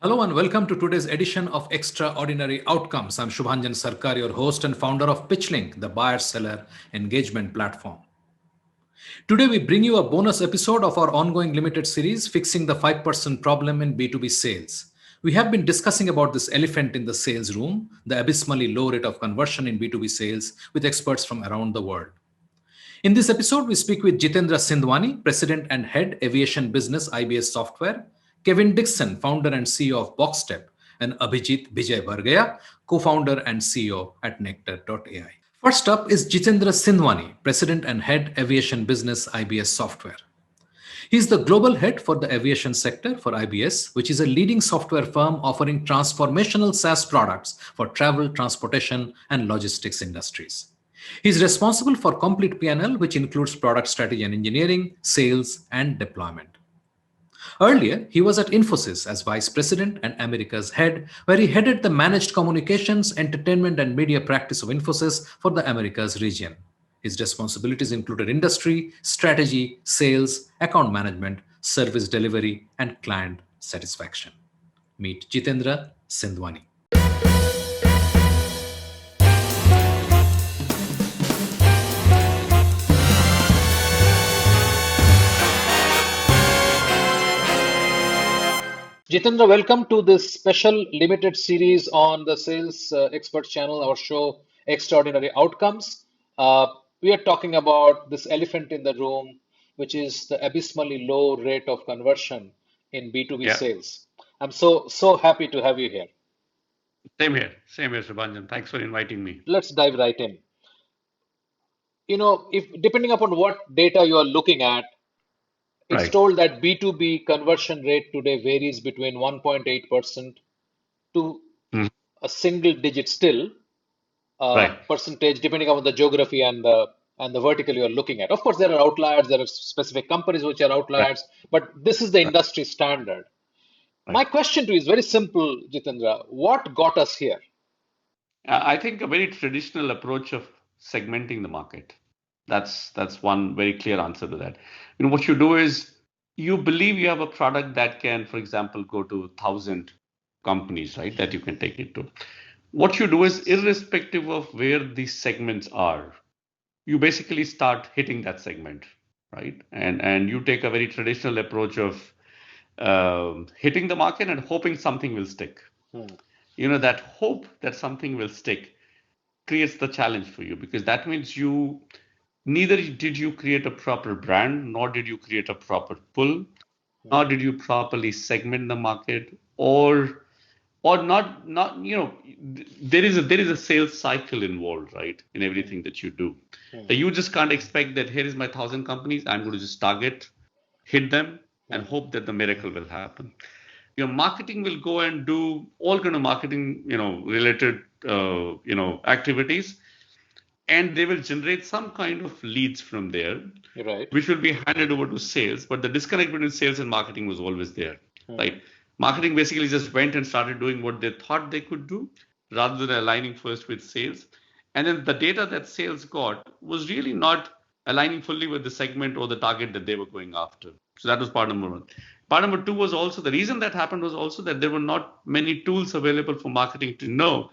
Hello and welcome to today's edition of Extraordinary Outcomes. I'm Shubhanjan Sarkar, your host and founder of PitchLink, the buyer-seller engagement platform. Today we bring you a bonus episode of our ongoing limited series, Fixing the 5% Problem in B2B Sales. We have been discussing about this elephant in the sales room, the abysmally low rate of conversion in B2B sales with experts from around the world. In this episode, we speak with Jitendra Sindhwani, President and Head Aviation Business IBS Software, Kevin Dixon, Founder and CEO of BoxStep, and Abhijit Vijay Bargaya, Co-founder and CEO at Nectar.ai. First up is Jitendra Sindhwani, President and Head Aviation Business IBS Software. He is the global head for the aviation sector for IBS, which is a leading software firm offering transformational SaaS products for travel, transportation, and logistics industries. He is responsible for complete P&L, which includes product strategy and engineering, sales, and deployment. Earlier, he was at Infosys as vice president and America's head, where he headed the managed communications, entertainment, and media practice of Infosys for the Americas region. His responsibilities included industry, strategy, sales, account management, service delivery, and client satisfaction. Meet Jitendra Sindhwani. Jitendra, welcome to this special limited series on the Sales Experts channel, our show, Extraordinary Outcomes. We are talking about this elephant in the room, which is the abysmally low rate of conversion in B2B Yeah, sales. I'm so happy to have you here. same here, Subhanjan. Thanks for inviting me. Let's dive right in. If depending upon what data you are looking at, it's Right. told that B2B conversion rate today varies between 1.8% to Mhm. a single digit still Right. percentage depending on the geography and the vertical you are looking at. Of course, there are outliers. There are specific companies which are Right. outliers, but this is the Right. industry standard. Right. My question to you is very simple, Jitendra. What got us here? I think a very traditional approach of segmenting the market. That's one very clear answer to that. What you do is you believe you have a product that can, for example, go to 1,000 companies, right? That you can take it to. What you do is, irrespective of where these segments are, you basically start hitting that segment, right? And you take a very traditional approach of hitting the market and hoping something will stick. Hmm. That hope that something will stick creates the challenge for you, because that means you neither did you create a proper brand, nor did you create a proper pull, nor did you properly segment the market, or not there is a sales cycle involved, right, in Hmm. everything that you do. Hmm. That you just can't expect that here is my 1,000 companies, I'm going to just target, hit them, and Hmm. hope that the miracle will happen. Your marketing will go and do all kind of marketing, related, activities, and they will generate some kind of leads from there, You're right. which will be handed over to sales. But the disconnect between sales and marketing was always there, Hmm. right? Marketing basically just went and started doing what they thought they could do rather than aligning first with sales. And then the data that sales got was really not aligning fully with the segment or the target that they were going after. So that was part number one. Part number two was also the reason that happened was also that there were not many tools available for marketing to know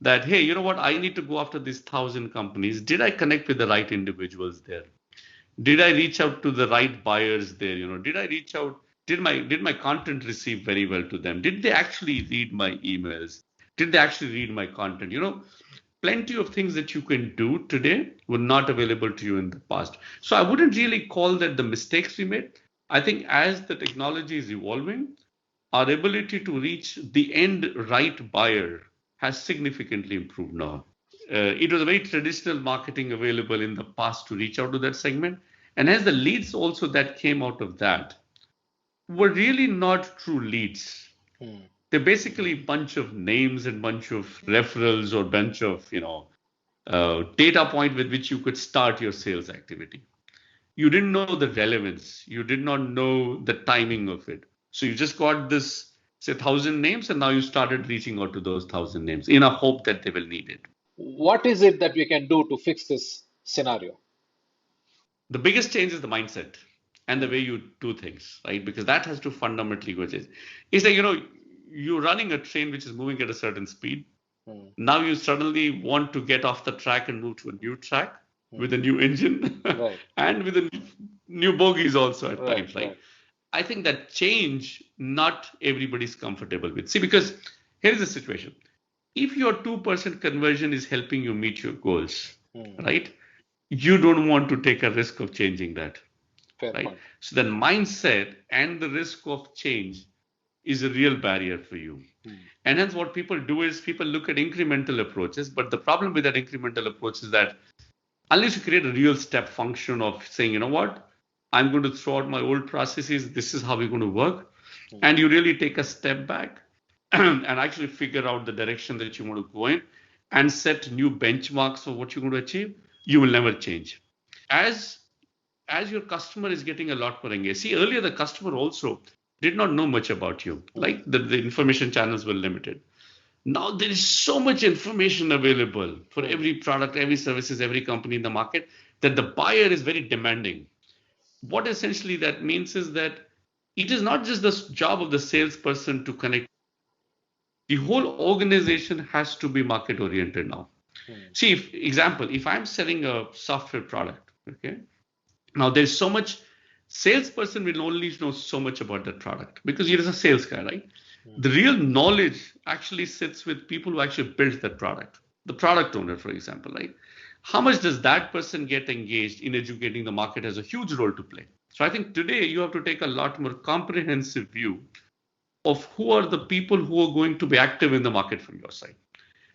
that, hey, you know what, I need to go after these 1,000 companies. Did I connect with the right individuals there? Did I reach out to the right buyers there? Did I reach out? Did my content receive very well to them? Did they actually read my emails? Did they actually read my content? Plenty of things that you can do today were not available to you in the past. So I wouldn't really call that the mistakes we made. I think as the technology is evolving, our ability to reach the end right buyer has significantly improved now. It was a very traditional marketing available in the past to reach out to that segment. And as the leads also that came out of that were really not true leads. Hmm. They're basically a bunch of names and bunch of referrals or bunch of, data point with which you could start your sales activity. You didn't know the relevance. You did not know the timing of it. So you just got this, say, 1,000 names, and now you started reaching out to those 1,000 names in a hope that they will need it. What is it that we can do to fix this scenario? The biggest change is the mindset and the Hmm. way you do things, right? Because that has to fundamentally go change. It's like, you're running a train which is moving at a certain speed. Now you suddenly want to get off the track and move to a new track with a new engine Right. and with a new bogies also at Right, times. Like, right. I think that change, not everybody's comfortable with. See, because here is the situation. If your 2% conversion is helping you meet your goals, right? You don't want to take a risk of changing that, Fair right? point. So the mindset and the risk of change is a real barrier for you. And hence what people do is people look at incremental approaches. But the problem with that incremental approach is that unless you create a real step function of saying, you know what, I'm going to throw out my old processes, this is how we're going to work. And you really take a step back and actually figure out the direction that you want to go in and set new benchmarks for what you're going to achieve, you will never change. As your customer is getting a lot more engaged. See, earlier the customer also did not know much about you. Like the information channels were limited. Now there is so much information available for every product, every services, every company in the market that the buyer is very demanding. What essentially that means is that it is not just the job of the salesperson to connect. The whole organization has to be market oriented now. See, if I'm selling a software product, okay, now there's so much, salesperson will only know so much about that product because he is a sales guy, right? The real knowledge actually sits with people who actually built that product. The product owner, for example, right? How much does that person get engaged in educating the market has a huge role to play. So I think today you have to take a lot more comprehensive view of who are the people who are going to be active in the market from your side.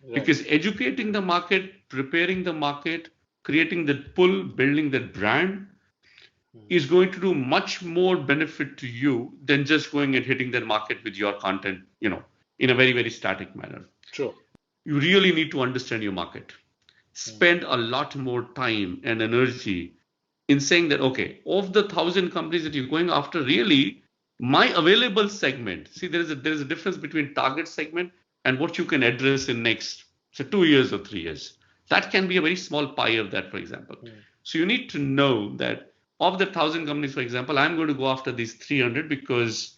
Right. Because educating the market, preparing the market, creating that pull, building that brand is going to do much more benefit to you than just going and hitting that market with your content, in a very, very static manner. True. You really need to understand your market. Spend a lot more time and energy in saying that, okay, of the 1,000 companies that you're going after, really, my available segment, see, there is a difference between target segment and what you can address in next, say, 2 years or 3 years. That can be a very small pie of that, for example. So you need to know that of the 1,000 companies, for example, I'm going to go after these 300 because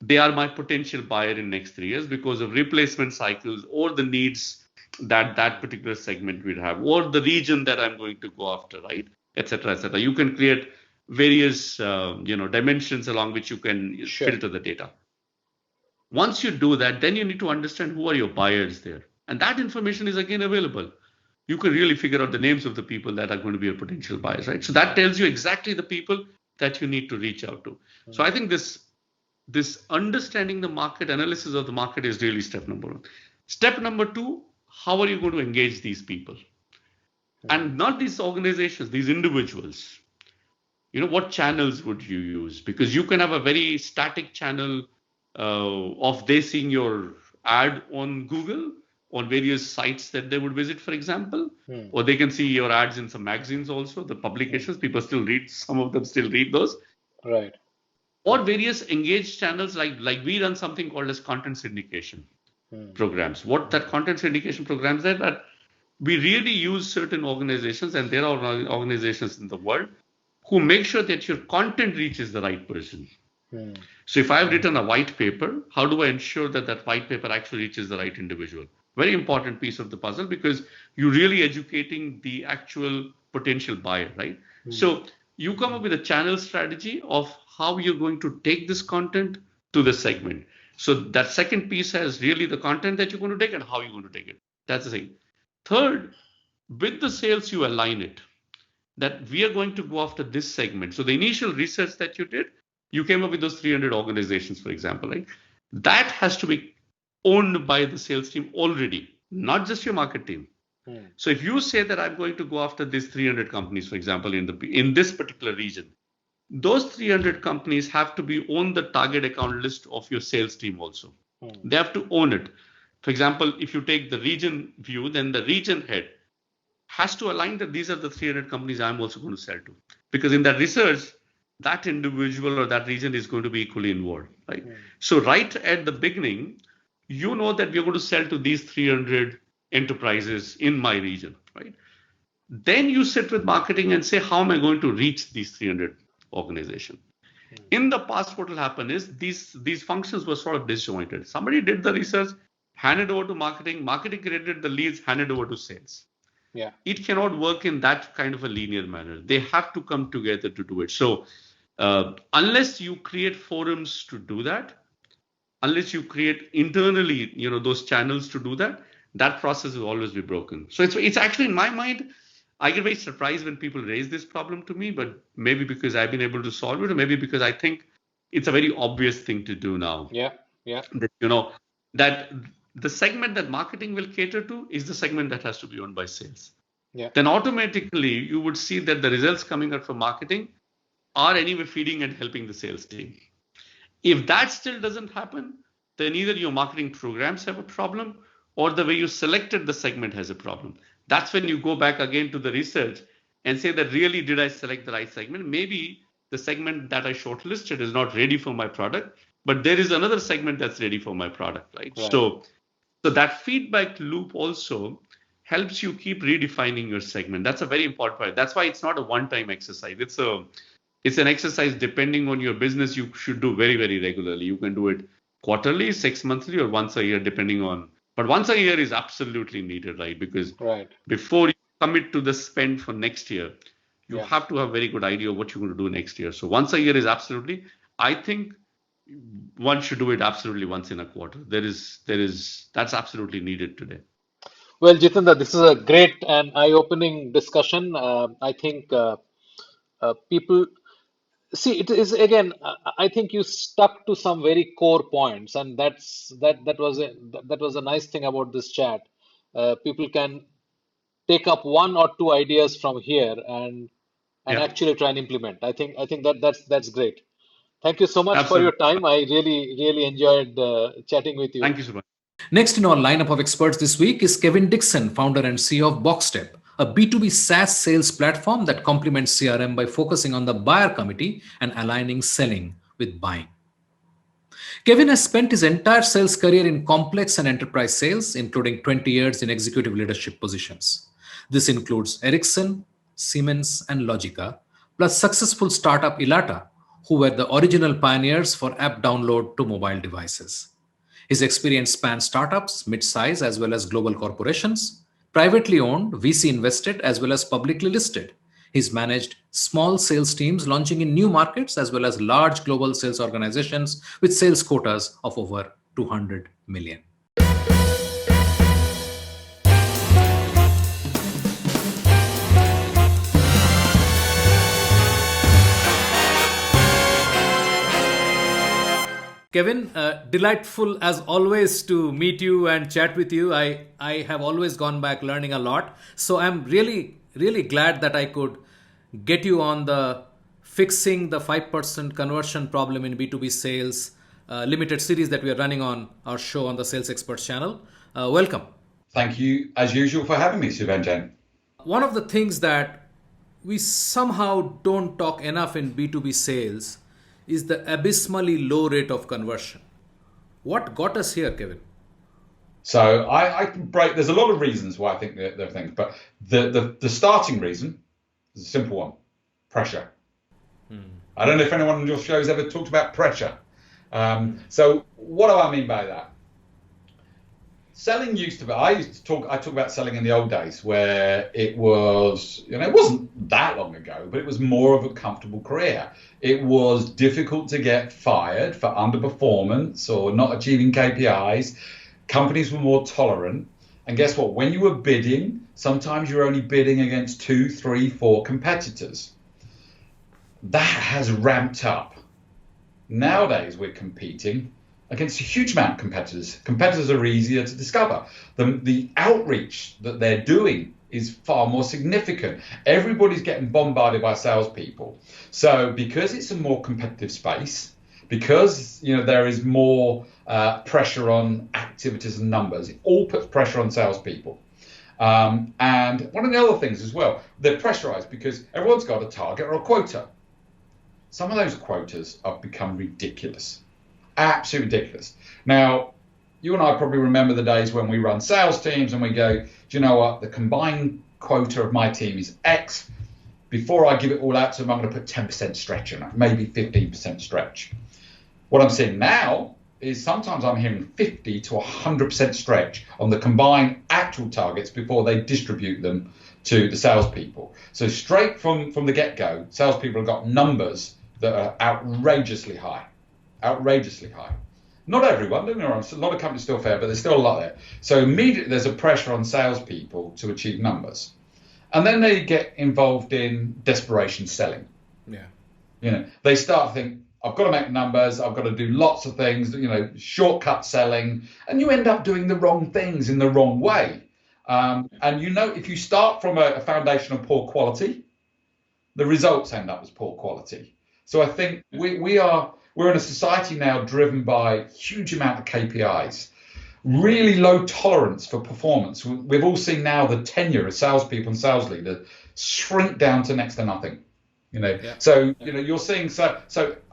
they are my potential buyer in next 3 years because of replacement cycles or the needs that particular segment will have, or the region that I'm going to go after, right? Etc. etc. You can create various dimensions along which you can filter the data. Once you do that, then you need to understand who are your buyers there, and that information is again available. You can really figure out the names of the people that are going to be your potential buyers, right? So that tells you exactly the people that you need to reach out to. So I think this understanding the market, analysis of the market is really step number one. Step number two, how are you going to engage these people? And not these organizations, these individuals. What channels would you use? Because you can have a very static channel of they seeing your ad on Google, on various sites that they would visit, for example, or they can see your ads in some magazines also, the publications, people still read, some of them still read those. Right. Or various engaged channels like we run something called as content syndication programs. What that content syndication programs are that we really use certain organizations, and there are organizations in the world who make sure that your content reaches the right person. So if I've written a white paper, how do I ensure that that white paper actually reaches the right individual? Very important piece of the puzzle because you're really educating the actual potential buyer, right? So you come up with a channel strategy of how you're going to take this content to the segment. So that second piece has really the content that you're going to take and how you're going to take it. That's the thing. Third, with the sales, you align it that we are going to go after this segment. So the initial research that you did, you came up with those 300 organizations, for example, right? That has to be owned by the sales team already, not just your market team. So if you say that I'm going to go after these 300 companies, for example, in this particular region, those 300 companies have to be on the target account list of your sales team also. They have to own it. For example, if you take the region view, then the region head has to align that these are the 300 companies I'm also going to sell to. Because in that research, that individual or that region is going to be equally involved, right? So right at the beginning, you know that we're going to sell to these 300 enterprises in my region, right? Then you sit with marketing and say, how am I going to reach these 300 organizations? In the past, what will happen is these functions were sort of disjointed. Somebody did the research, handed over to marketing, marketing created the leads, handed over to sales. Yeah. It cannot work in that kind of a linear manner. They have to come together to do it. So unless you create forums to do that, unless you create internally, those channels to do that, that process will always be broken. So it's actually, in my mind, I get very surprised when people raise this problem to me, but maybe because I've been able to solve it, or maybe because I think it's a very obvious thing to do now. Yeah. That, that the segment that marketing will cater to is the segment that has to be owned by sales. Yeah. Then automatically you would see that the results coming out from marketing are anyway feeding and helping the sales team. If that still doesn't happen, then either your marketing programs have a problem or the way you selected the segment has a problem. That's when you go back again to the research and say that really, did I select the right segment? Maybe the segment that I shortlisted is not ready for my product, but there is another segment that's ready for my product, right? So that feedback loop also helps you keep redefining your segment. That's a very important part. That's why it's not a one-time exercise. It's an exercise depending on your business. You should do very, very regularly. You can do it quarterly, 6 monthly, or once a year, depending on. But once a year is absolutely needed, right? Because before you commit to the spend for next year, you have to have a very good idea of what you're going to do next year. So once a year is absolutely, I think one should do it absolutely once in a quarter. That's absolutely needed today. Well, Jitendra, this is a great and eye-opening discussion. I think people see it is again. I think you stuck to some very core points, and that was a nice thing about this chat. People can take up one or two ideas from here and actually try and implement. I think that's great. Thank you so much for your time. I really enjoyed chatting with you. Thank you so much. Next in our lineup of experts this week is Kevin Dixon, founder and CEO of Boxstep, a B2B SaaS sales platform that complements CRM by focusing on the buyer committee and aligning selling with buying. Kevin has spent his entire sales career in complex and enterprise sales, including 20 years in executive leadership positions. This includes Ericsson, Siemens, and Logica, plus successful startup Ilata, who were the original pioneers for app download to mobile devices. His experience spans startups, mid-size, as well as global corporations, privately owned, VC invested, as well as publicly listed. He's managed small sales teams launching in new markets, as well as large global sales organizations with sales quotas of over 200 million. Kevin, delightful as always to meet you and chat with you. I have always gone back learning a lot. So I'm really glad that I could get you on the fixing the 5% conversion problem in B2B sales limited series that we are running on our show on the Sales Experts channel. Welcome. Thank you, as usual, for having me, Subhanjan. One of the things that we somehow don't talk enough in B2B sales is the abysmally low rate of conversion. What got us here, Kevin? So I can break. There's a lot of reasons why I think there are things, but the starting reason is a simple one: pressure. I don't know if anyone on your show has ever talked about pressure. So what do I mean by that? Selling used to be. I talk about selling in the old days, where it was, it wasn't that long ago, but it was more of a comfortable career. It was difficult to get fired for underperformance or not achieving KPIs. Companies were more tolerant. And guess what? When you were bidding, sometimes you're only bidding against 2, 3, 4 competitors. That has ramped up. Nowadays, we're competing against a huge amount of competitors. Competitors are easier to discover. The outreach that they're doing is far more significant. Everybody's getting bombarded by salespeople. So because it's a more competitive space, because there is more pressure on activities and numbers, it all puts pressure on salespeople. And one of the other things as well, they're pressurized because everyone's got a target or a quota. Some of those quotas have become ridiculous. Absolutely ridiculous. Now, you and I probably remember the days when we run sales teams and we go, do you know what? The combined quota of my team is X. before I give it all out to them, I'm going to put 10% stretch on it, maybe 15% stretch. What I'm seeing now is sometimes I'm hearing 50 to 100% stretch on the combined actual targets before they distribute them to the salespeople. So straight from the get-go, salespeople have got numbers that are outrageously high. Not everyone, don't get me wrong, a lot of companies still fair, but there's still a lot there. So immediately there's a pressure on salespeople to achieve numbers. And then they get involved in desperation selling. Yeah. They start to think, I've got to make numbers, I've got to do lots of things, shortcut selling, and you end up doing the wrong things in the wrong way. And if you start from a foundation of poor quality, the results end up as poor quality. So I think we're in a society now driven by huge amount of KPIs, really low tolerance for performance. We've all seen now the tenure of salespeople and sales leaders shrink down to next to nothing. So you're seeing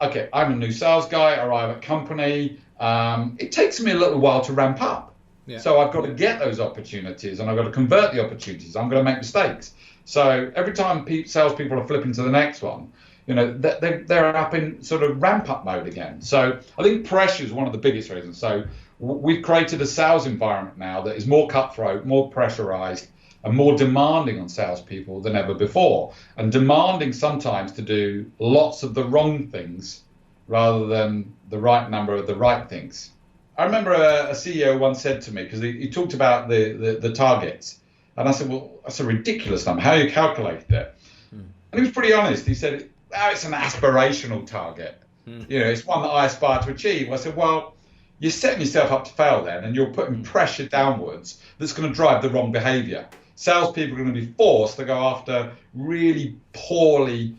okay, I'm a new sales guy, I arrive at company. It takes me a little while to ramp up. Yeah. So I've got to get those opportunities and I've got to convert the opportunities. I'm going to make mistakes. So every time salespeople are flipping to the next one, they're up in sort of ramp up mode again. So I think pressure is one of the biggest reasons. So we've created a sales environment now that is more cutthroat, more pressurized, and more demanding on salespeople than ever before, and demanding sometimes to do lots of the wrong things rather than the right number of the right things. I remember a CEO once said to me, because he talked about the targets, and I said, well, that's a ridiculous number. How you calculated it? And he was pretty honest. He said, it's an aspirational target. It's one that I aspire to achieve. I said, well, you're setting yourself up to fail then, and you're putting pressure downwards that's going to drive the wrong behavior. Salespeople are going to be forced to go after really poorly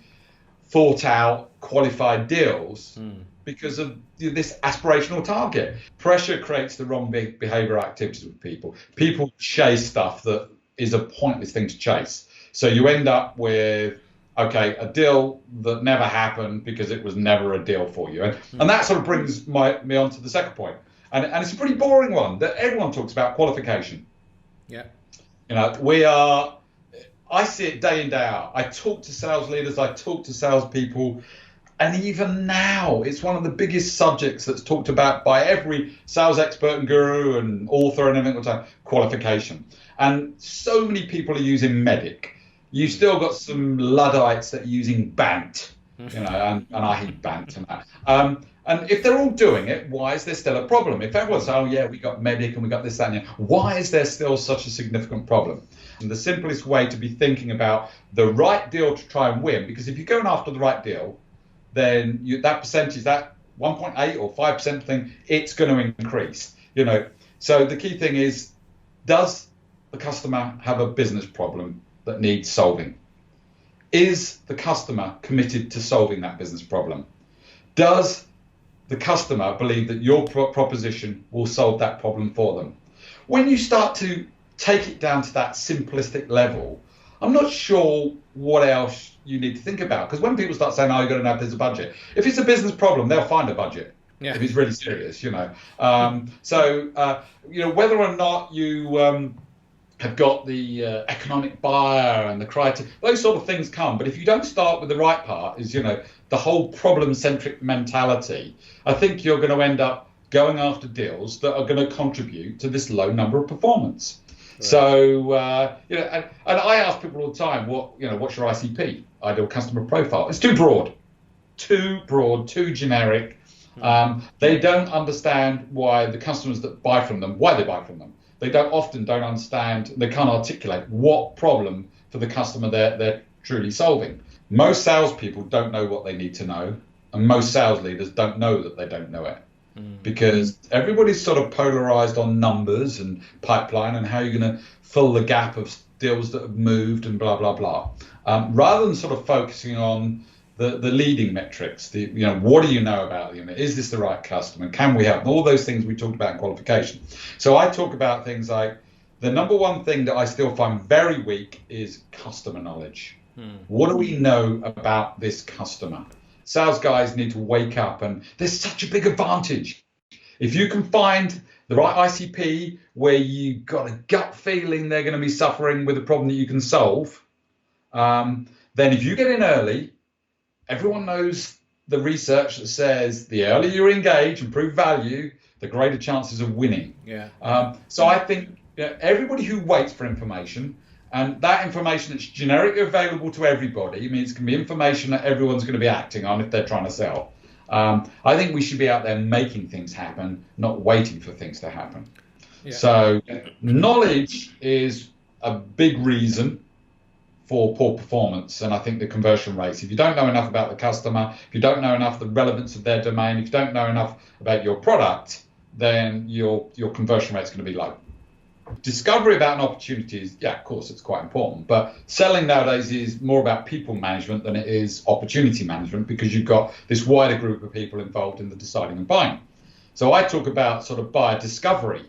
thought out, qualified deals because of this aspirational target. Pressure creates the wrong behavioral activities with people. People chase stuff that is a pointless thing to chase. So you end up with, a deal that never happened because it was never a deal for you. And that sort of brings me on to the second point. And it's a pretty boring one that everyone talks about, qualification. Yeah. I see it day in, day out. I talk to sales leaders, I talk to salespeople, and even now it's one of the biggest subjects that's talked about by every sales expert and guru and author and everything all the time, qualification. And so many people are using MEDDIC. You've still got some Luddites that are using BANT, and I hate BANT and that. And if they're all doing it, why is there still a problem? If everyone's saying, oh yeah, we got MEDDIC and we got this, that, and why is there still such a significant problem? And the simplest way to be thinking about the right deal to try and win, because if you're going after the right deal, then that percentage, that 1.8 or 5% thing, it's going to increase. So the key thing is, does the customer have a business problem that needs solving? Is the customer committed to solving that business problem? Does the customer believe that your proposition will solve that problem for them? When you start to take it down to that simplistic level, I'm not sure what else you need to think about. Because when people start saying, oh, you're going to have there's a budget. If it's a business problem, they'll find a budget. Yeah. If it's really serious, whether or not you have got the economic buyer and the criteria, those sort of things come. But if you don't start with the right part, is, the whole problem-centric mentality, I think you're going to end up going after deals that are going to contribute to this low number of performance. Right. So, and I ask people all the time, what's your ICP, ideal customer profile? It's too broad, too generic. They don't understand why the customers that buy from them, why they buy from them. They often don't understand, they can't articulate what problem for the customer they're truly solving. Most salespeople don't know what they need to know, and most sales leaders don't know that they don't know it. Because everybody's sort of polarized on numbers and pipeline and how you're going to fill the gap of deals that have moved and blah, blah, blah. Rather than sort of focusing on the leading metrics, what do you know about them? Is this the right customer? Can we help? All those things we talked about in qualification. So I talk about things like the number one thing that I still find very weak is customer knowledge. What do we know about this customer? Sales guys need to wake up, and there's such a big advantage. If you can find the right ICP where you've got a gut feeling they're going to be suffering with a problem that you can solve, then if you get in early, everyone knows the research that says the earlier you engage and prove value, the greater chances of winning. So I think everybody who waits for information, and that information that's generically available to everybody, I mean, it's going to be information that everyone's going to be acting on if they're trying to sell. I think we should be out there making things happen, not waiting for things to happen. So knowledge is a big reason for poor performance, and I think the conversion rates. If you don't know enough about the customer, if you don't know enough the relevance of their domain, if you don't know enough about your product, then your conversion rate is going to be low. Discovery about an opportunity is, of course, it's quite important, but selling nowadays is more about people management than it is opportunity management, because you've got this wider group of people involved in the deciding and buying. So I talk about sort of buyer discovery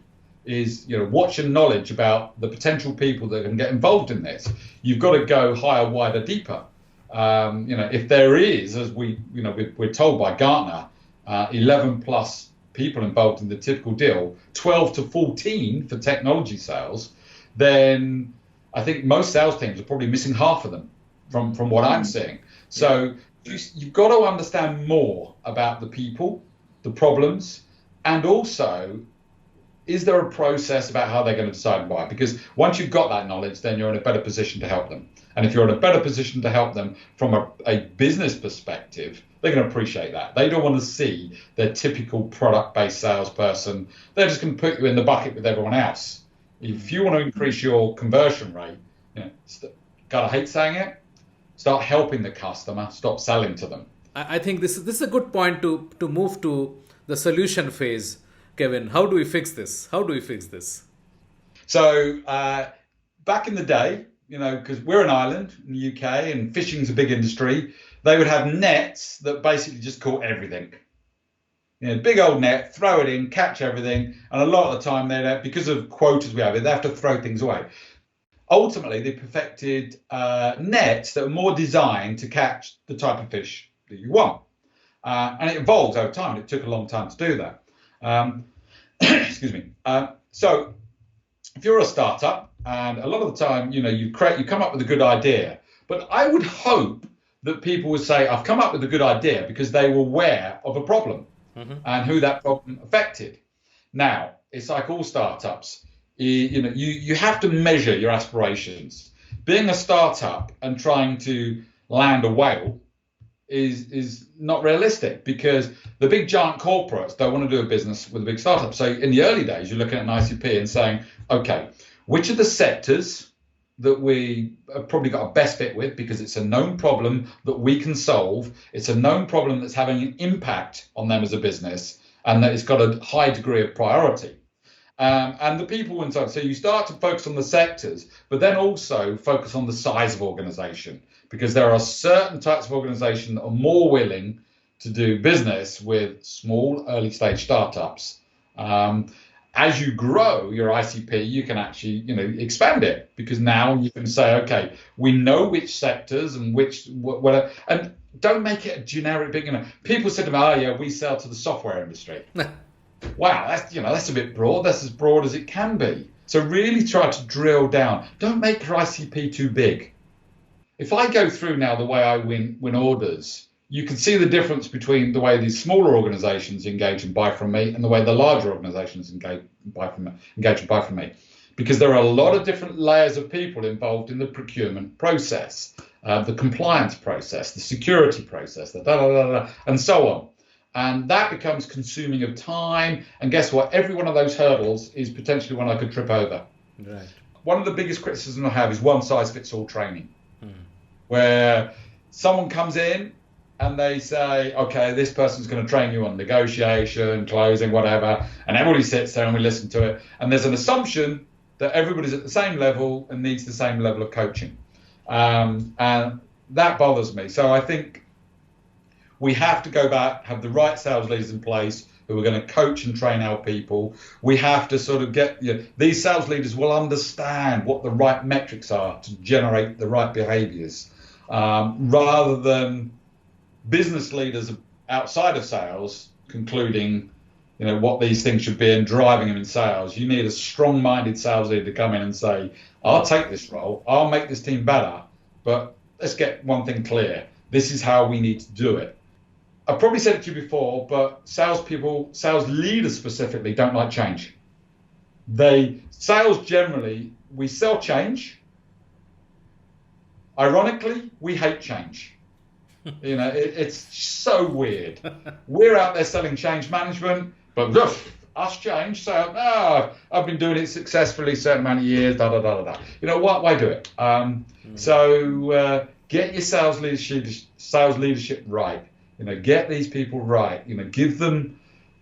is, what's your knowledge about the potential people that can get involved in this? You've got to go higher, wider, deeper. If there is, as we're told by Gartner, 11 plus people involved in the typical deal, 12 to 14 for technology sales, then I think most sales teams are probably missing half of them from what I'm seeing. So you've got to understand more about the people, the problems, and also, is there a process about how they're going to decide and buy? Because once you've got that knowledge, then you're in a better position to help them. And if you're in a better position to help them from a business perspective, they're going to appreciate that. They don't want to see their typical product-based salesperson. They're just going to put you in the bucket with everyone else. If you want to increase your conversion rate, gotta hate saying it, start helping the customer, stop selling to them. I think this is a good point to move to the solution phase. Kevin, how do we fix this? So back in the day, because we're an island in the UK and fishing's a big industry, they would have nets that basically just caught everything. Big old net, throw it in, catch everything. And a lot of the time, because of quotas we have, they have to throw things away. Ultimately, they perfected nets that are more designed to catch the type of fish that you want. And it evolved over time. It took a long time to do that. Excuse me. So if you're a startup, and a lot of the time, you come up with a good idea, but I would hope that people would say, I've come up with a good idea because they were aware of a problem and who that problem affected. Now, it's like all startups, you have to measure your aspirations. Being a startup and trying to land a whale is not realistic, because the big giant corporates don't want to do a business with a big startup. So in the early days, you're looking at an ICP and saying, okay, which are the sectors that we have probably got a best fit with, because it's a known problem that we can solve. It's a known problem that's having an impact on them as a business, and that it's got a high degree of priority. And the people inside. So you start to focus on the sectors, but then also focus on the size of organization, because there are certain types of organization that are more willing to do business with small early stage startups. As you grow your ICP, you can actually, expand it, because now you can say, okay, we know which sectors and what, and don't make it a generic big. People said to me, we sell to the software industry. Wow, that's a bit broad. That's as broad as it can be. So really try to drill down. Don't make your ICP too big. If I go through now the way I win orders, you can see the difference between the way these smaller organizations engage and buy from me and the way the larger organizations engage and buy from me. Because there are a lot of different layers of people involved in the procurement process, the compliance process, the security process, and so on. And that becomes consuming of time. And guess what? Every one of those hurdles is potentially one I could trip over. Right. One of the biggest criticisms I have is one size fits all training, where someone comes in and they say, okay, this person's going to train you on negotiation, closing, whatever. And everybody sits there and we listen to it. And there's an assumption that everybody's at the same level and needs the same level of coaching. And that bothers me. So I think we have to go back, have the right sales leaders in place who are going to coach and train our people. We have to sort of get, these sales leaders will understand what the right metrics are to generate the right behaviors, rather than business leaders outside of sales concluding, what these things should be and driving them in sales. You need a strong-minded sales leader to come in and say, I'll take this role, I'll make this team better, but let's get one thing clear. This is how we need to do it. I've probably said it to you before, but salespeople, sales leaders specifically, don't like change. Sales generally, we sell change. Ironically, we hate change. It's so weird. We're out there selling change management, but us change. So I've been doing it successfully a certain amount of years. Da da da da da. Why do it? So get your sales leadership right. Get these people right. Give them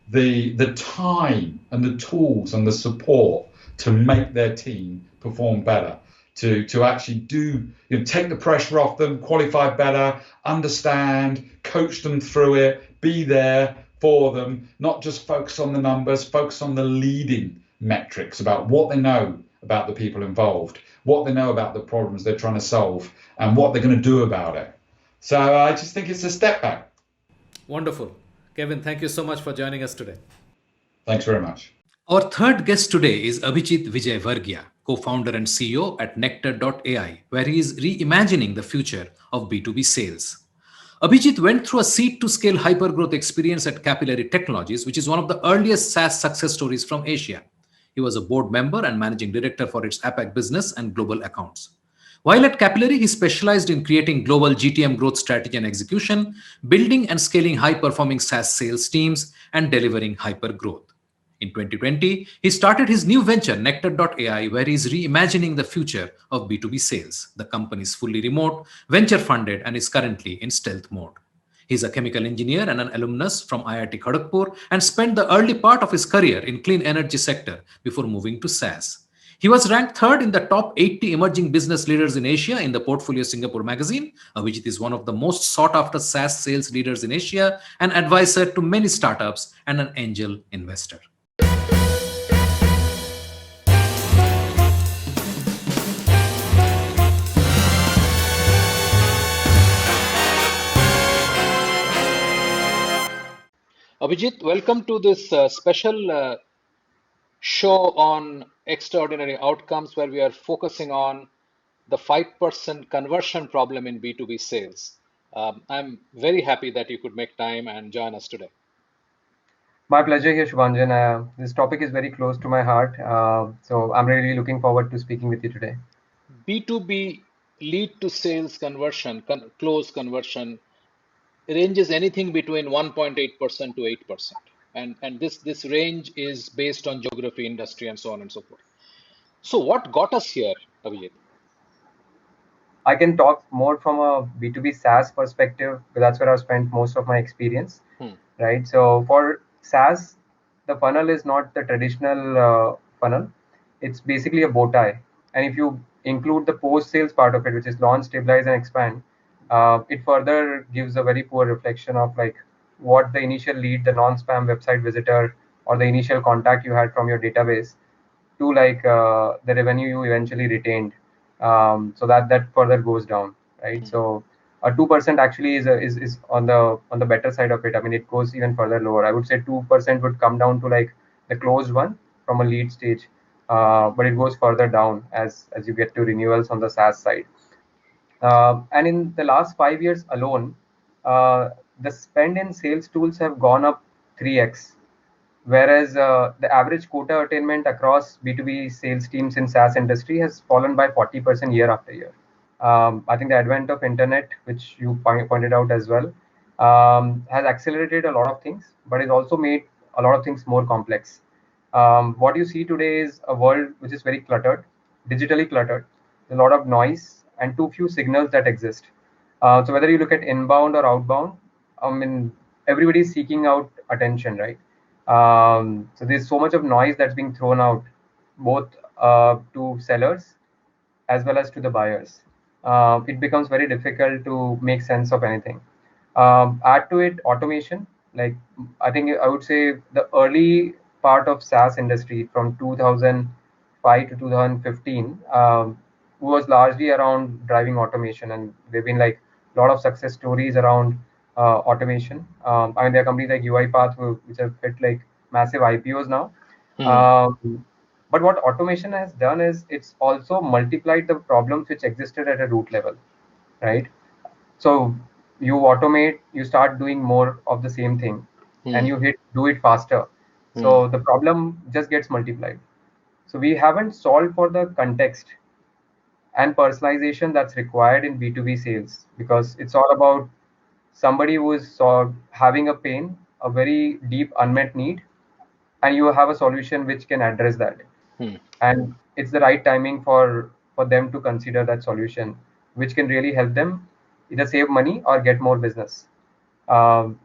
the time and the tools and the support to make their team perform better. To actually take the pressure off them, qualify better, understand, coach them through it, be there for them, not just focus on the numbers, focus on the leading metrics about what they know about the people involved, what they know about the problems they're trying to solve, and what they're going to do about it. So I just think it's a step back. Wonderful. Kevin, thank you so much for joining us today. Thanks very much. Our third guest today is Abhijit Vijay Vargia, co-founder and CEO at Nectar.ai, where he is reimagining the future of B2B sales. Abhijit went through a seed-to-scale hypergrowth experience at Capillary Technologies, which is one of the earliest SaaS success stories from Asia. He was a board member and managing director for its APAC business and global accounts. While at Capillary, he specialized in creating global GTM growth strategy and execution, building and scaling high-performing SaaS sales teams, and delivering hypergrowth. In 2020, he started his new venture, Nectar.ai, where he is reimagining the future of B2B sales. The company is fully remote, venture funded, and is currently in stealth mode. He is a chemical engineer and an alumnus from IIT Kharagpur and spent the early part of his career in clean energy sector before moving to SaaS. He was ranked third in the top 80 emerging business leaders in Asia in the Portfolio Singapore magazine. Abhijit is one of the most sought after SaaS sales leaders in Asia, an advisor to many startups, and an angel investor. Abhijit, welcome to this special show on extraordinary outcomes where we are focusing on the 5% conversion problem in B2B sales. I'm very happy that you could make time and join us today. My pleasure here, Shubhanjan. This topic is very close to my heart, so I'm really looking forward to speaking with you today. B2B lead to sales conversion, close conversion, ranges anything between 1.8% to 8%. And this range is based on geography, industry, and so on and so forth. So what got us here, Abhijit? I can talk more from a B2B SaaS perspective, because that's where I've spent most of my experience, right? So for SaaS, the funnel is not the traditional funnel. It's basically a bow tie. And if you include the post-sales part of it, which is launch, stabilize, and expand, it further gives a very poor reflection of like what the initial lead, the non-spam website visitor, or the initial contact you had from your database to like the revenue you eventually retained. So that further goes down, right? So a 2% actually is on the better side of it. I mean, it goes even further lower. I would say 2% would come down to like the closed one from a lead stage, but it goes further down as you get to renewals on the SaaS side. And in the last 5 years alone, the spend in sales tools have gone up 3x, whereas the average quota attainment across B2B sales teams in SaaS industry has fallen by 40% year after year. I think the advent of internet, which you pointed out as well, has accelerated a lot of things, but it also made a lot of things more complex. What you see today is a world which is very cluttered, digitally cluttered, a lot of noise, and too few signals that exist. So whether you look at inbound or outbound, I mean, everybody is seeking out attention, right? So there's so much of noise that's being thrown out, both to sellers as well as to the buyers. It becomes very difficult to make sense of anything. Add to it automation. Like I think I would say the early part of SaaS industry from 2005 to 2015 was largely around driving automation, and there've been like a lot of success stories around automation. I mean, there are companies like UiPath which have hit like massive IPOs now. But what automation has done is it's also multiplied the problems which existed at a root level. right? So you automate, you start doing more of the same thing, and you do it faster. So the problem just gets multiplied. So we haven't solved for the context and personalization that's required in B2B sales, because it's all about somebody who is having a pain, a very deep unmet need, and you have a solution which can address that. And it's the right timing for them to consider that solution, which can really help them either save money or get more business. Um,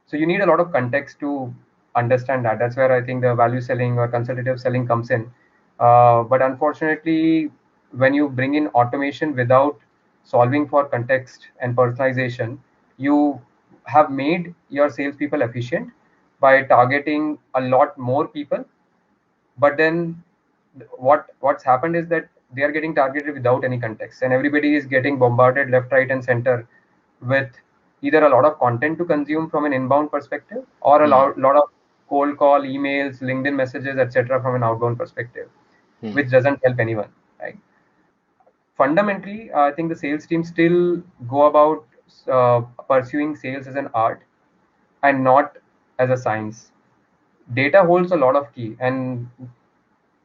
so you need a lot of context to understand that. That's where I think the value selling or consultative selling comes in. But unfortunately, when you bring in automation without solving for context and personalization, you have made your salespeople efficient by targeting a lot more people. But then what's happened is that they are getting targeted without any context, and everybody is getting bombarded left, right, and center with either a lot of content to consume from an inbound perspective, or a lot of cold call emails, LinkedIn messages, etc., from an outbound perspective, which doesn't help anyone, right? Fundamentally, I think the sales team still go about pursuing sales as an art and not as a science. Data holds a lot of key, and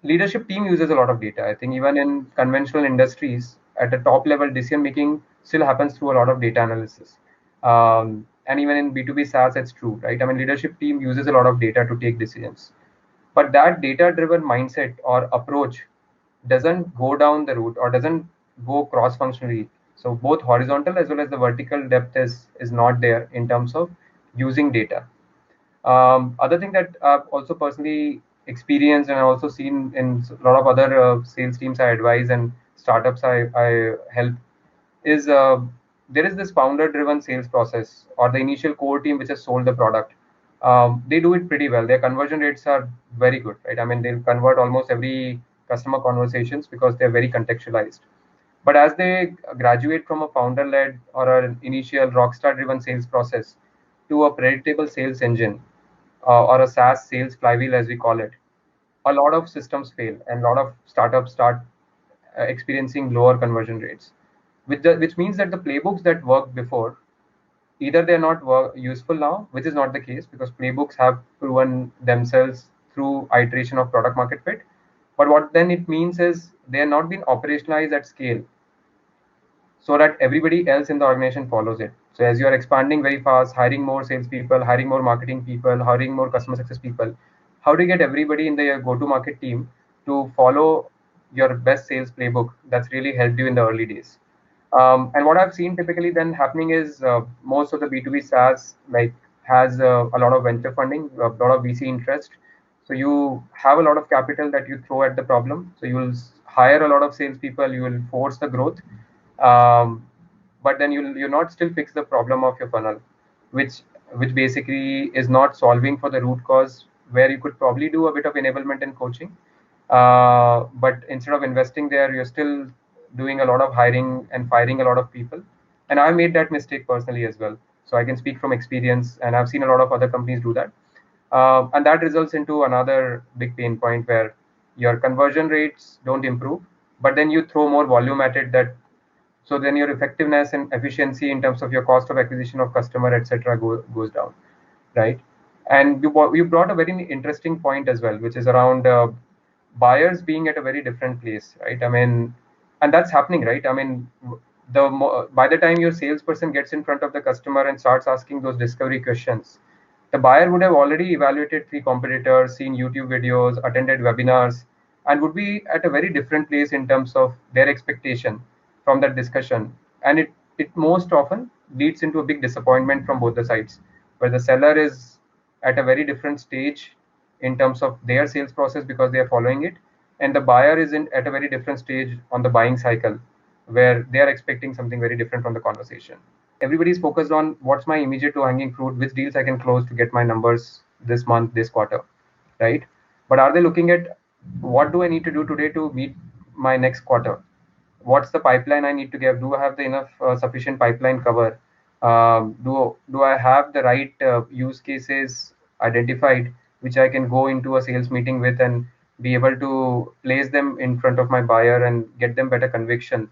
leadership team uses a lot of data. I think even in conventional industries, at the top level, decision making still happens through a lot of data analysis. And even in B2B SaaS, it's true, right? I mean, leadership team uses a lot of data to take decisions. But that data driven mindset or approach doesn't go down the route or doesn't go cross functionally. So both horizontal as well as the vertical depth is not there in terms of using data. Other thing that I've also personally experienced and I've also seen in a lot of other sales teams I advise and startups I help is there is this founder driven sales process or the initial core team which has sold the product. They do it pretty well. Their conversion rates are very good, right? I mean, they'll convert almost every customer conversations because they're very contextualized. But as they graduate from a founder led or an initial rockstar driven sales process to a predictable sales engine, or a SaaS sales flywheel, as we call it, a lot of systems fail and a lot of startups start experiencing lower conversion rates, which means that the playbooks that worked before, either they're not useful now, which is not the case because playbooks have proven themselves through iteration of product market fit. But what then it means is they are not being operationalized at scale so that everybody else in the organization follows it. So as you are expanding very fast, hiring more salespeople, hiring more marketing people, hiring more customer success people, how do you get everybody in the go-to-market team to follow your best sales playbook that's really helped you in the early days? And what I've seen typically then happening is most of the B2B SaaS like has a lot of venture funding, a lot of VC interest. So you have a lot of capital that you throw at the problem. So you will hire a lot of salespeople, you will force the growth, um, but then you'll not still fix the problem of your funnel, which basically is not solving for the root cause, where you could probably do a bit of enablement and coaching, but instead of investing there, you're still doing a lot of hiring and firing a lot of people. And I made that mistake personally as well, so I can speak from experience, and I've seen a lot of other companies do that. And that results into another big pain point where your conversion rates don't improve, but then you throw more volume at it, that so then your effectiveness and efficiency in terms of your cost of acquisition of customer, etc., goes down, right? And you brought a very interesting point as well, which is around buyers being at a very different place, right? I mean, and that's happening, right? I mean, by the time your salesperson gets in front of the customer and starts asking those discovery questions, the buyer would have already evaluated three competitors, seen YouTube videos, attended webinars, and would be at a very different place in terms of their expectation from that discussion. And it most often leads into a big disappointment from both the sides, where the seller is at a very different stage in terms of their sales process because they are following it, and the buyer is at a very different stage on the buying cycle where they are expecting something very different from the conversation. Everybody's focused on what's my immediate low hanging fruit, which deals I can close to get my numbers this month, this quarter, right? But are they looking at what do I need to do today to meet my next quarter? What's the pipeline I need to give? Do I have the enough sufficient pipeline cover? Do I have the right use cases identified, which I can go into a sales meeting with and be able to place them in front of my buyer and get them better conviction?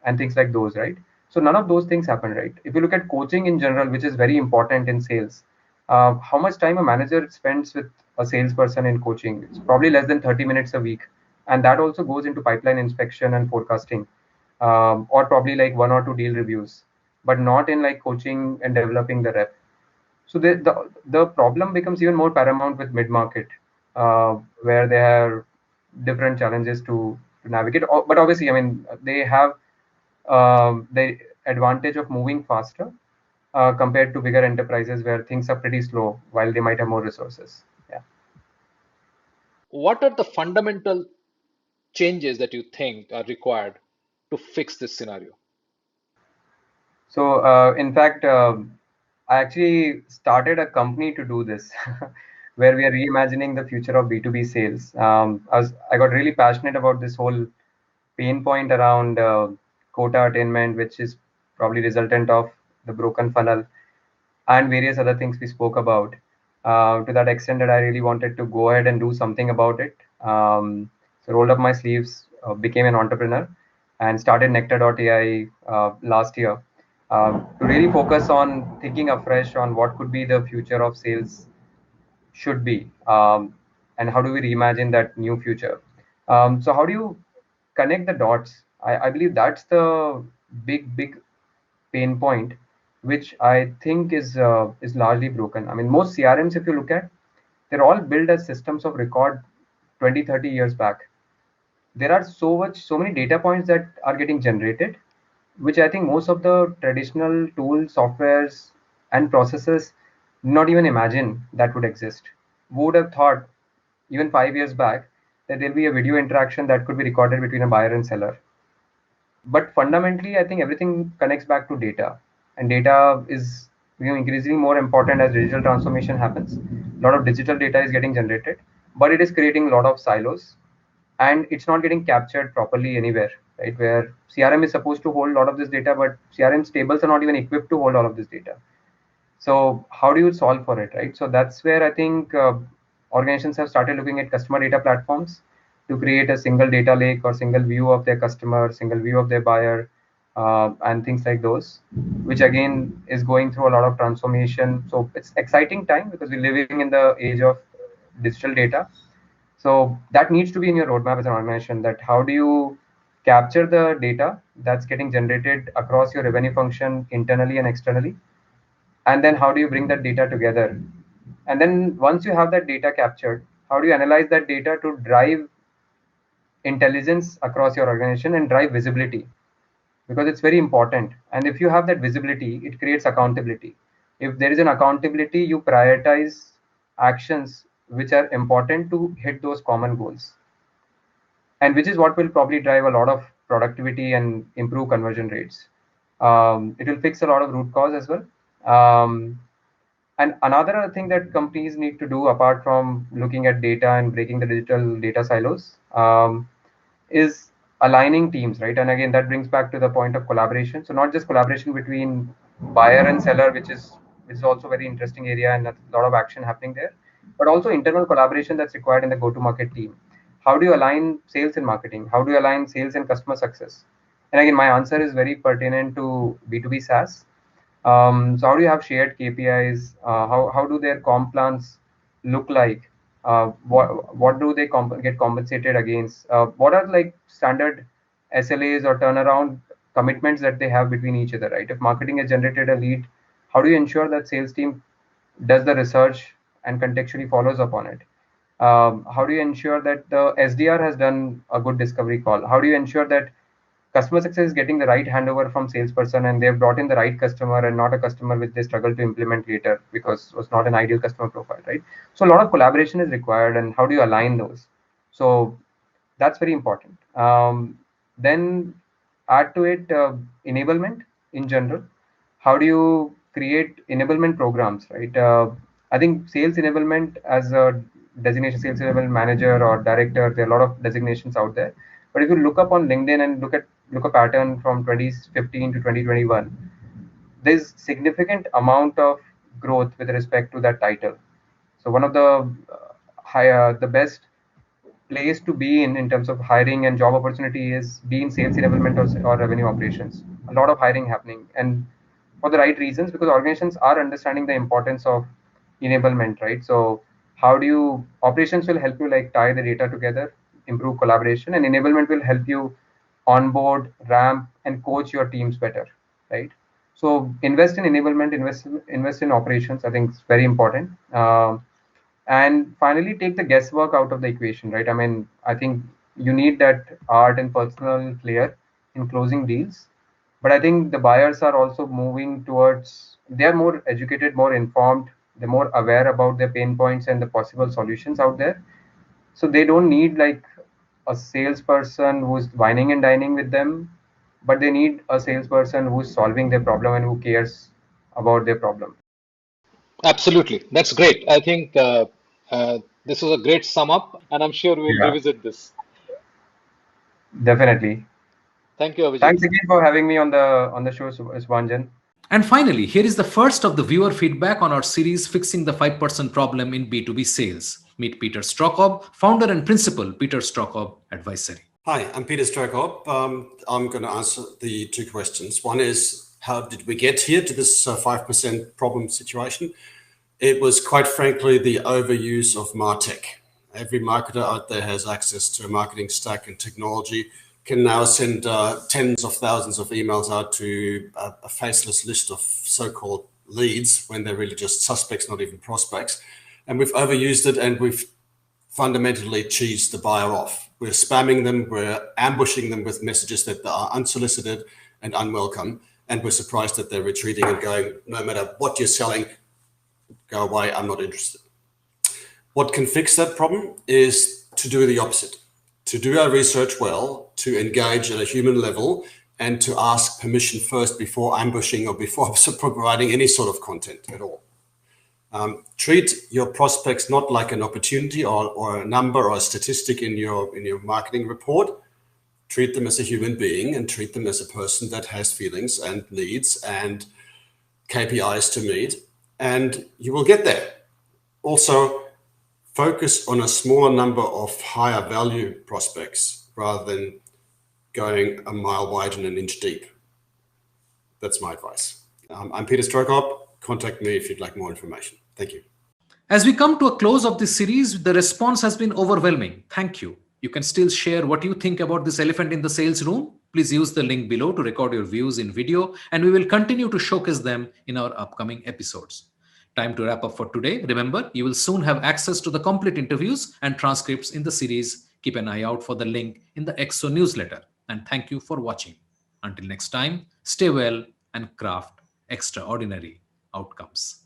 and things like those, right? So none of those things happen, right? If you look at coaching in general, which is very important in sales, how much time a manager spends with a salesperson in coaching? It's probably less than 30 minutes a week, and that also goes into pipeline inspection and forecasting, or probably like 1 or 2 deal reviews, but not in like coaching and developing the rep. So the problem becomes even more paramount with mid market, where they have different challenges to navigate. But obviously, I mean, they have the advantage of moving faster compared to bigger enterprises where things are pretty slow while they might have more resources. Yeah. What are the fundamental changes that you think are required to fix this scenario? So, in fact, I actually started a company to do this, where we are reimagining the future of B2B sales. I got really passionate about this whole pain point around quota attainment, which is probably resultant of the broken funnel and various other things we spoke about. To that extent that I really wanted to go ahead and do something about it. So rolled up my sleeves, became an entrepreneur, and started Nectar.ai last year to really focus on thinking afresh on what could be the future of sales should be, and how do we reimagine that new future. So how do you connect the dots? I believe that's the big pain point, which I think is largely broken. I mean, most CRMs, if you look at, they're all built as systems of record 20, 30 years back. There are so many data points that are getting generated, which I think most of the traditional tools, softwares, and processes not even imagine that would exist. Who would have thought even 5 years back that there'll be a video interaction that could be recorded between a buyer and seller? But fundamentally, I think everything connects back to data, and data is increasingly more important as digital transformation happens. A lot of digital data is getting generated, but it is creating a lot of silos, and it's not getting captured properly anywhere, right? Where CRM is supposed to hold a lot of this data, but CRM tables are not even equipped to hold all of this data. So how do you solve for it, right? So that's where I think organizations have started looking at customer data platforms to create a single data lake or single view of their customer, single view of their buyer, and things like those, which again is going through a lot of transformation. So it's exciting time because we're living in the age of digital data. So that needs to be in your roadmap as an organization, that how do you capture the data that's getting generated across your revenue function internally and externally, and then how do you bring that data together, and then once you have that data captured, how do you analyze that data to drive intelligence across your organization and drive visibility, because it's very important. And if you have that visibility, it creates accountability. If there is an accountability, you prioritize actions which are important to hit those common goals, and which is what will probably drive a lot of productivity and improve conversion rates. It will fix a lot of root cause as well. And another thing that companies need to do, apart from looking at data and breaking the digital data silos, is aligning teams, right? And again, that brings back to the point of collaboration. So not just collaboration between buyer and seller, which is also very interesting area and a lot of action happening there, but also internal collaboration that's required in the go-to-market team. How do you align sales and marketing? How do you align sales and customer success? And again, my answer is very pertinent to B2B SaaS. So how do you have shared KPIs? How do their comp plans look like? What do they get compensated against? What are like standard SLAs or turnaround commitments that they have between each other, right? If marketing has generated a lead, how do you ensure that sales team does the research and contextually follows up on it? How do you ensure that the SDR has done a good discovery call? How do you ensure that customer success is getting the right handover from salesperson and they've brought in the right customer and not a customer which they struggle to implement later because it was not an ideal customer profile, right? So a lot of collaboration is required, and how do you align those? So that's very important. Then add to it enablement in general. How do you create enablement programs, right? I think sales enablement as a designation, sales enablement manager or director, there are a lot of designations out there. But if you look up on LinkedIn and look a pattern from 2015 to 2021, there's significant amount of growth with respect to that title. So one of the the best place to be in terms of hiring and job opportunity is be in sales enablement or revenue operations. A lot of hiring happening, and for the right reasons, because organizations are understanding the importance of enablement, right? So how do you operations will help you like tie the data together, improve collaboration, and enablement will help you onboard, ramp, and coach your teams better, right? So invest in enablement, invest in operations. I think it's very important. And finally, take the guesswork out of the equation, right? I mean, I think you need that art and personal flair in closing deals, but I think the buyers are also moving towards, they're more educated, more informed, they're more aware about their pain points and the possible solutions out there. So they don't need like a salesperson who's whining and dining with them, but they need a salesperson who's solving their problem and who cares about their problem. Absolutely. That's great. I think this was a great sum up, and I'm sure we'll Yeah, revisit this. definitely. Thank you, Abhijit. Thanks again for having me on the show, Swanjan. And finally, here is the first of the viewer feedback on our series Fixing the 5% Problem in B2B Sales. Meet Peter Strokob, founder and principal, Peter Strokob Advisory. Hi, I'm Peter Strokob. I'm going to answer the two questions. One is, how did we get here to this 5% problem situation? It was quite frankly the overuse of MarTech. Every marketer out there has access to a marketing stack and technology, can now send tens of thousands of emails out to a faceless list of so-called leads when they're really just suspects, not even prospects. And we've overused it, and we've fundamentally cheesed the buyer off. We're spamming them, we're ambushing them with messages that are unsolicited and unwelcome, and we're surprised that they're retreating and going, no matter what you're selling, go away, I'm not interested. What can fix that problem is to do the opposite, to do our research well, to engage at a human level, and to ask permission first before ambushing or before providing any sort of content at all. Treat your prospects not like an opportunity or a number or a statistic in your marketing report. Treat them as a human being, and treat them as a person that has feelings and needs and KPIs to meet, and you will get there. Also, focus on a smaller number of higher value prospects rather than going a mile wide and an inch deep. That's my advice. I'm Peter Strokob. Contact me if you'd like more information. Thank you. As we come to a close of this series, the response has been overwhelming. Thank you. You can still share what you think about this elephant in the sales room. Please use the link below to record your views in video, and we will continue to showcase them in our upcoming episodes. Time to wrap up for today. Remember, you will soon have access to the complete interviews and transcripts in the series. Keep an eye out for the link in the EXO newsletter. And thank you for watching. Until next time, stay well and craft extraordinary outcomes.